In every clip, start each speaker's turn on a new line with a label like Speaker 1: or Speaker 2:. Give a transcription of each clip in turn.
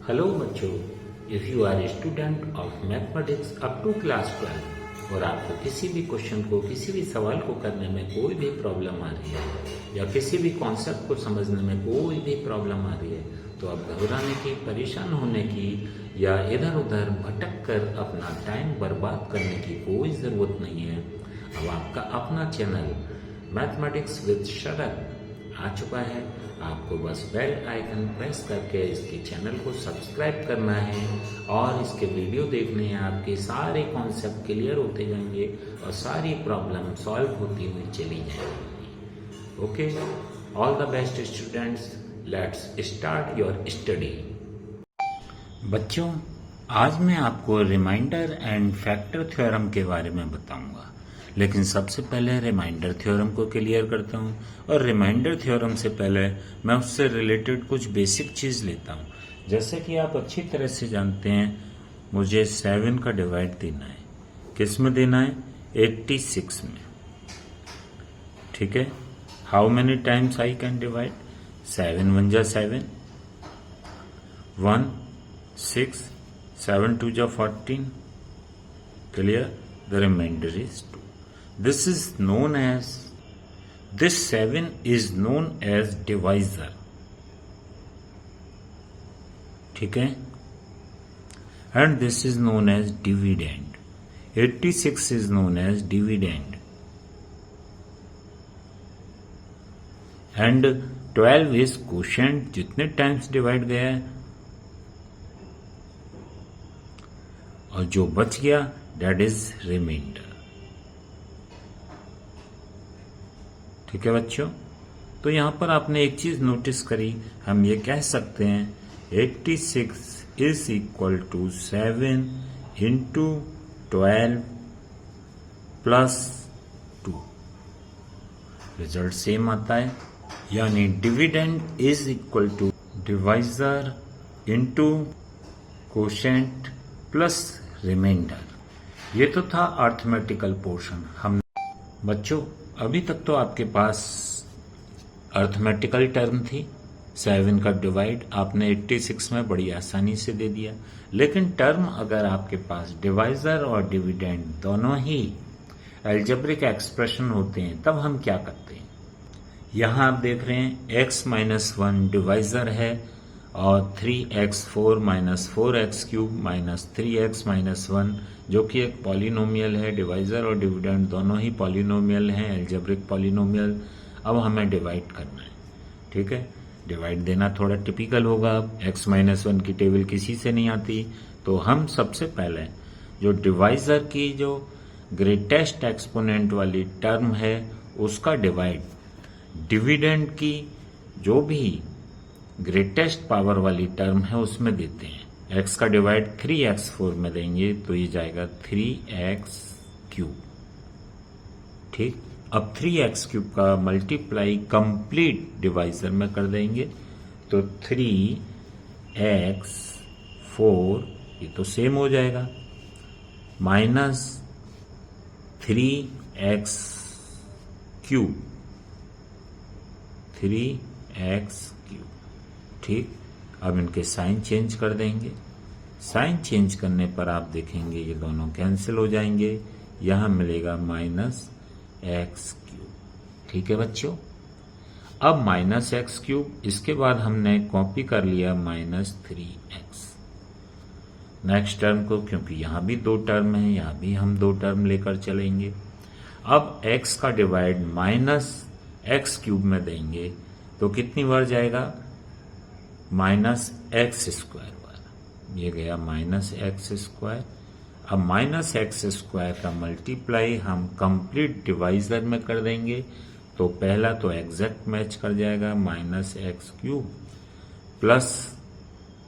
Speaker 1: Hello बच्चों, if you are a student of mathematics up to class 12 और आपको किसी भी क्वेश्चन को किसी भी सवाल को करने में कोई भी प्रॉब्लम आ रही है या किसी भी कॉन्सेप्ट को समझने में कोई भी प्रॉब्लम आ रही है तो अब घबराने की, परेशान होने की या इधर उधर भटक कर अपना टाइम बर्बाद करने की कोई ज़रूरत नहीं है। अब आपका अपना चैनल मैथमेटिक्स विद शरद आ चुका है। आपको बस बेल आइकन प्रेस करके इसके चैनल को सब्सक्राइब करना है और इसके वीडियो देखने हैं। आपके सारे कॉन्सेप्ट क्लियर होते जाएंगे और सारी प्रॉब्लम सॉल्व होती हुई चली जाएंगी। Okay, all the best students, let's start your study. बच्चों, आज मैं आपको रिमाइंडर एंड फैक्टर थ्योरम के बारे में बताऊंगा, लेकिन सबसे पहले रिमाइंडर थ्योरम को क्लियर करता हूँ। और रिमाइंडर थ्योरम से पहले मैं उससे रिलेटेड कुछ बेसिक चीज़ लेता हूँ। जैसे कि आप अच्छी तरह से जानते हैं, मुझे 7 का डिवाइड देना है। किस में देना है? 86 में। ठीक है, how many times I can divide? 7 1 जा 7, 1 6, 7 2 जा 14। Clear? The remainder is 2. This 7 is known as divisor. ठीक है? And this is known as dividend. 86 is known as dividend. And 12 is quotient. जितने टाइम्स डिवाइड गया है और जो बच गया that is remainder. ठीक है बच्चों, तो यहां पर आपने एक चीज नोटिस करी, हम ये कह सकते हैं 86 is equal to 7 into 12 plus 2। Result same आता है, यानी dividend is equal to divisor into quotient plus remainder. ये तो था अर्थमेटिकल पोर्शन। हम बच्चों, अभी तक तो आपके पास अर्थमेटिकल टर्म थी, 7 का डिवाइड आपने 86 में बड़ी आसानी से दे दिया। लेकिन टर्म अगर आपके पास डिवाइजर और डिविडेंड दोनों ही अलजेब्रिक एक्सप्रेशन होते हैं, तब हम क्या करते हैं? यहां आप देख रहे हैं x-1 डिवाइजर है और 3x4 minus 4x³ minus 3x-1 जो कि एक पॉलिनोमियल है। डिवाइजर और डिविडेंड दोनों ही पॉलिनोमियल हैं, अलजेब्रिक पॉलिनोमियल। अब हमें डिवाइड करना है। ठीक है, डिवाइड देना थोड़ा टिपिकल होगा। अब x-1 की टेबल किसी से नहीं आती, तो हम सबसे पहले जो डिवाइजर की जो ग्रेटेस्ट एक्सपोनेंट वाली टर्म है उसका डिवाइड डिविडेंड की जो भी ग्रेटेस्ट पावर वाली टर्म है उसमें देते हैं। x का डिवाइड 3x4 में देंगे तो ये जाएगा 3x³। ठीक, अब 3x³ का मल्टीप्लाई कंप्लीट डिवाइजर में कर देंगे तो 3x4 ये तो सेम हो जाएगा माइनस 3x³। ठीक, अब इनके साइन चेंज कर देंगे। साइन चेंज करने पर आप देखेंगे ये दोनों कैंसिल हो जाएंगे, यहां मिलेगा -x³। ठीक है बच्चों, अब -x³, इसके बाद हमने कॉपी कर लिया -3x। नेक्स्ट टर्म को, क्योंकि यहां भी 2 टर्म है, यहां भी हम 2 टर्म लेकर चलेंगे। अब x का डिवाइड -x³ में देंगे तो कितनी बार जाएगा? -x² बार। ये गया -x²। अब -x² का मल्टीप्लाई हम कंप्लीट डिवाइजर में कर देंगे तो पहला तो एग्जैक्ट मैच कर जाएगा, -x³ प्लस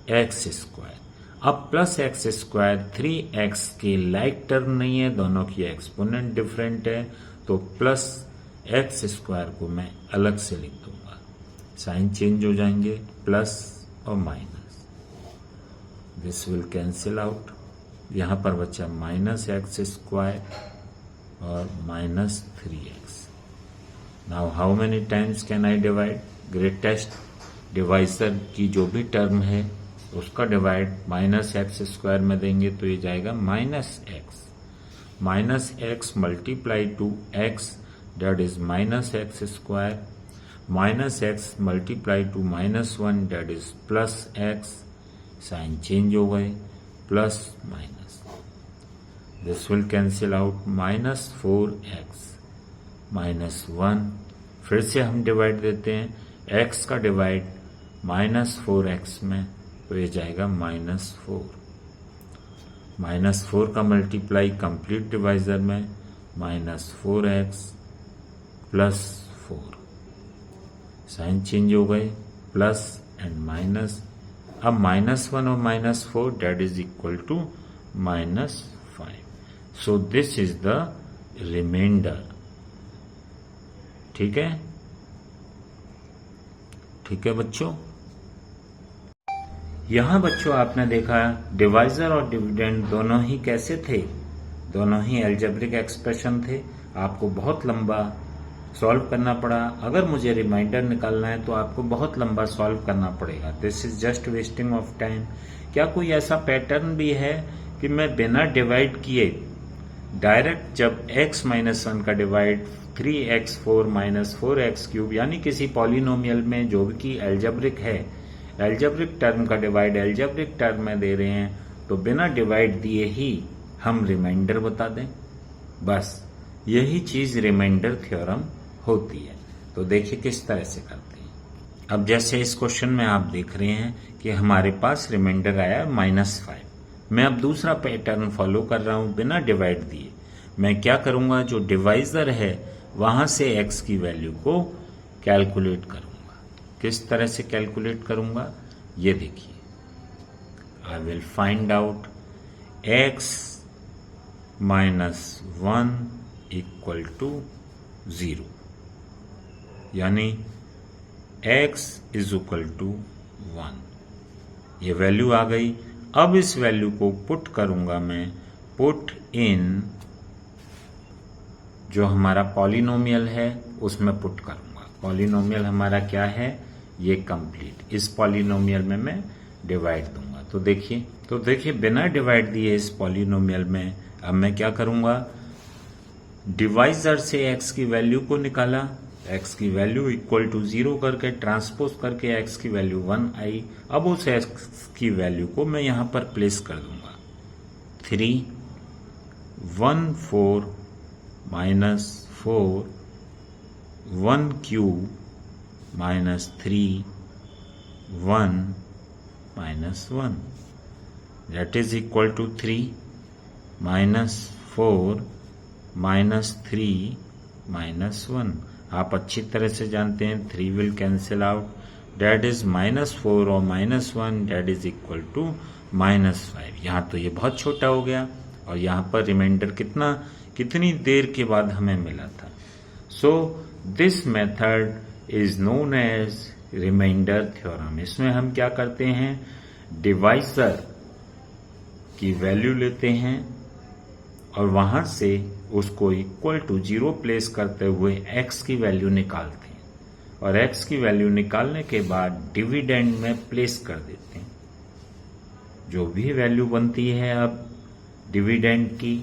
Speaker 1: x²। अब प्लस x², 3x के लाइक टर्म नहीं है, दोनों की एक्सपोनेंट डिफरेंट है, तो प्लस x² को मैं अलग से लिख दूंगा। साइन चेंज हो जाएंगे, प्लस और minus, this will cancel out. यहां पर बचा -x² और -3x। Now how many times can I divide? Greatest divisor की जो भी टर्म है उसका डिवाइड माइनस एक्स स्क्वायर में देंगे तो ये जाएगा minus x multiply to x that is minus x square, minus x multiply to -1 that is plus x, sign change हो गए, plus minus, this will cancel out, -4x -1, फिर से हम डिवाइड देते हैं, x का डिवाइड -4x में तो ये जाएगा -4 का मल्टीप्लाई कंप्लीट डिवाइजर में -4x प्लस 4, साइन चेंज हो गए, प्लस एंड माइनस, अब -1 और -4 that is equal to -5, so this is the remainder. ठीक है, ठीक है बच्चों। यहां बच्चों आपने देखा डिवाइजर और डिविडेंड दोनों ही कैसे थे, दोनों ही अलजेब्रिक एक्सप्रेशन थे। आपको बहुत लंबा सॉल्व करना पड़ा। अगर मुझे रिमाइंडर निकालना है तो आपको बहुत लंबा सॉल्व करना पड़ेगा। This is just wasting of time. क्या कोई ऐसा पैटर्न भी है कि मैं बिना डिवाइड किए डायरेक्ट जब x -1 का डिवाइड 3x4 -4x³ यानी किसी पॉलिनोमियल में जो कि एल्जेब्रिक है, एल्जेब्रिक टर्म का डिवाइड एल्जेब्रिक टर्म में दे रहे हैं, तो बिना डिवाइड दिए ही हम रिमाइंडर बता दें? बस यही चीज रिमाइंडर थ्योरम होती है। तो देखिए किस तरह से करते हैं। अब जैसे इस क्वेश्चन में आप देख रहे हैं कि हमारे पास रिमाइंडर आया -5। मैं अब दूसरा पैटर्न फॉलो कर रहा हूं बिना डिवाइड दिए। मैं क्या करूंगा, जो डिवाइजर है वहां से x की वैल्यू को कैलकुलेट करूंगा। किस तरह से कैलकुलेट करूंगा ये देखिए। I will find out x -1 equal to 0, यानी x इज इक्वल टू 1। ये वैल्यू आ गई। अब इस वैल्यू को पुट करूंगा मैं, पुट इन जो हमारा पॉलिनोमियल है उसमें पुट करूंगा। पॉलिनोमियल हमारा क्या है, ये कंप्लीट। इस पॉलिनोमियल में मैं डिवाइड दूंगा। तो देखिए बिना डिवाइड दिए इस पॉलिनोमियल में अब मैं क्या करूंगा, डिवाइजर से x की वैल्यू को निकाला, x की वैल्यू इक्वल टू 0 करके ट्रांसपोज करके x की वैल्यू 1 आई। अब उस x की वैल्यू को मैं यहां पर प्लेस कर दूंगा। 3 1 4 -4 1³ -3 1 -1 that is equal to 3 -4 -3 -1। आप अच्छी तरह से जानते हैं 3 will cancel out, that is -4 और -1 डेट इज इक्वल टू -5। यहाँ तो ये बहुत छोटा हो गया और यहाँ पर रिमाइंडर कितनी देर के बाद हमें मिला था। So this method is known as remainder theorem. इसमें हम क्या करते हैं, डिवाइजर की वैल्यू लेते हैं और वहां से उसको इक्वल टू 0 प्लेस करते हुए x की वैल्यू निकालते हैं और x की वैल्यू निकालने के बाद डिविडेंड में प्लेस कर देते हैं। जो भी वैल्यू बनती है अब डिविडेंड की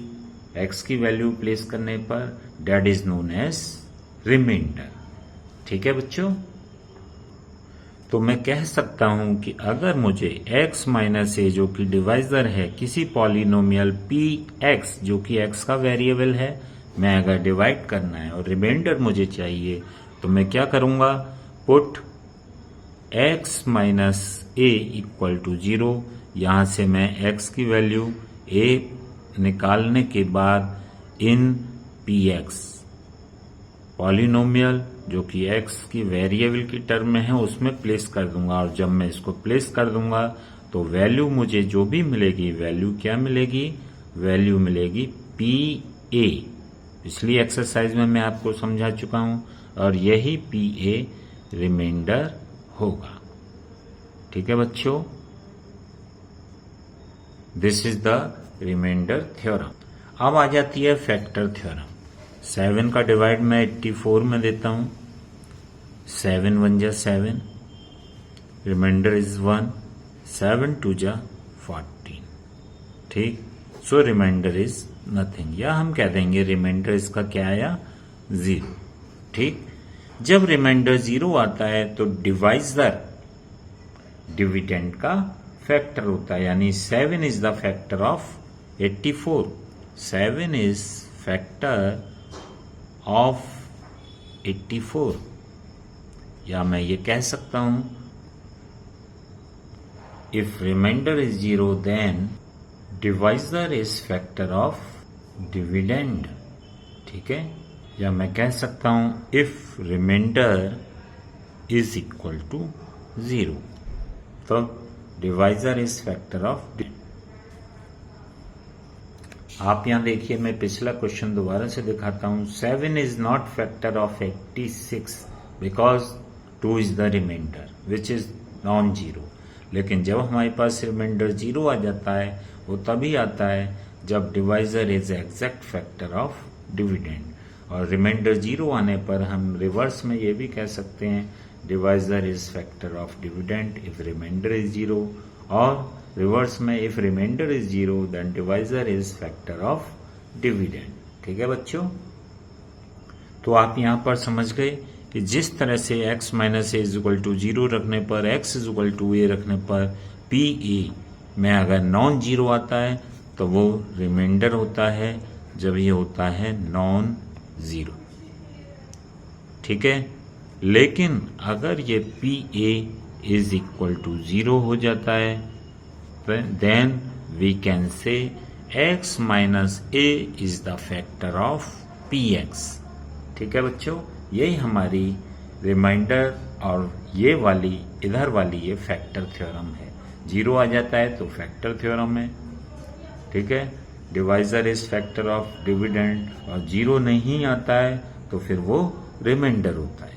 Speaker 1: x की वैल्यू प्लेस करने पर that is known as remainder. ठीक है बच्चों, तो मैं कह सकता हूं कि अगर मुझे x - a जो कि डिवाइजर है किसी पॉलिनोमियल px जो कि x का वेरिएबल है, मैं अगर डिवाइड करना है और रिमाइंडर मुझे चाहिए तो मैं क्या करूंगा, put x - a equal to 0। यहां से मैं x की वैल्यू a निकालने के बाद इन px पॉलिनोमियल जो कि x की वेरिएबल की टर्म में है उसमें प्लेस कर दूंगा और जब मैं इसको प्लेस कर दूंगा तो वैल्यू मुझे जो भी मिलेगी, वैल्यू क्या मिलेगी, वैल्यू मिलेगी PA। पिछली एक्सरसाइज में मैं आपको समझा चुका हूं और यही PA रिमाइंडर होगा। ठीक है बच्चों, this is the remainder theorem. अब आ जाती है फैक्टर थ्योरम। 7 का डिवाइड मैं 84 में देता हूं, 7 1 जा 7, रिमाइंडर इज 1, 7 2 जा 14, ठीक। सो रिमाइंडर इज नथिंग, या हम कह देंगे रिमाइंडर इसका क्या आया 0, ठीक। जब रिमाइंडर 0 आता है तो डिवाइजर डिविडेंड का फैक्टर होता है, यानी 7 is the factor of 84, 7 is factor of 84, या मैं ये कह सकता हूं if remainder is 0 then divisor is factor of dividend, ठीक है। या मैं कह सकता हूं if remainder is equal to 0 तो divisor is factor of dividend. आप यहां देखिए, मैं पिछला क्वेश्चन दोबारा से दिखाता हूं। 7 is not factor of 86 because 2 is the remainder which is non zero. लेकिन जब हमारे पास रिमाइंडर 0 आ जाता है वो तभी आता है जब divisor is exact factor of dividend. और रिमाइंडर 0 आने पर हम रिवर्स में ये भी कह सकते हैं divisor is factor of dividend if remainder is 0, और रिवर्स में if remainder is 0 then divisor is factor of dividend. ठीक है बच्चों, तो आप यहां पर समझ गए कि जिस तरह से x minus a is equal to 0 रखने पर, x is equal to a रखने पर पी ए में अगर नॉन जीरो आता है तो वो रिमाइंडर होता है जब ये होता है नॉन जीरो, ठीक है। लेकिन अगर ये P a is equal to 0 हो जाता है then we can say x minus a is the factor of P x. ठीक है बच्चों, यही हमारी रिमाइंडर और ये वाली इधर वाली ये फैक्टर थ्योरम है। 0 आ जाता है तो फैक्टर थ्योरम है, ठीक है। Divisor is factor of dividend, और 0 नहीं आता है तो फिर वो रिमाइंडर होता है।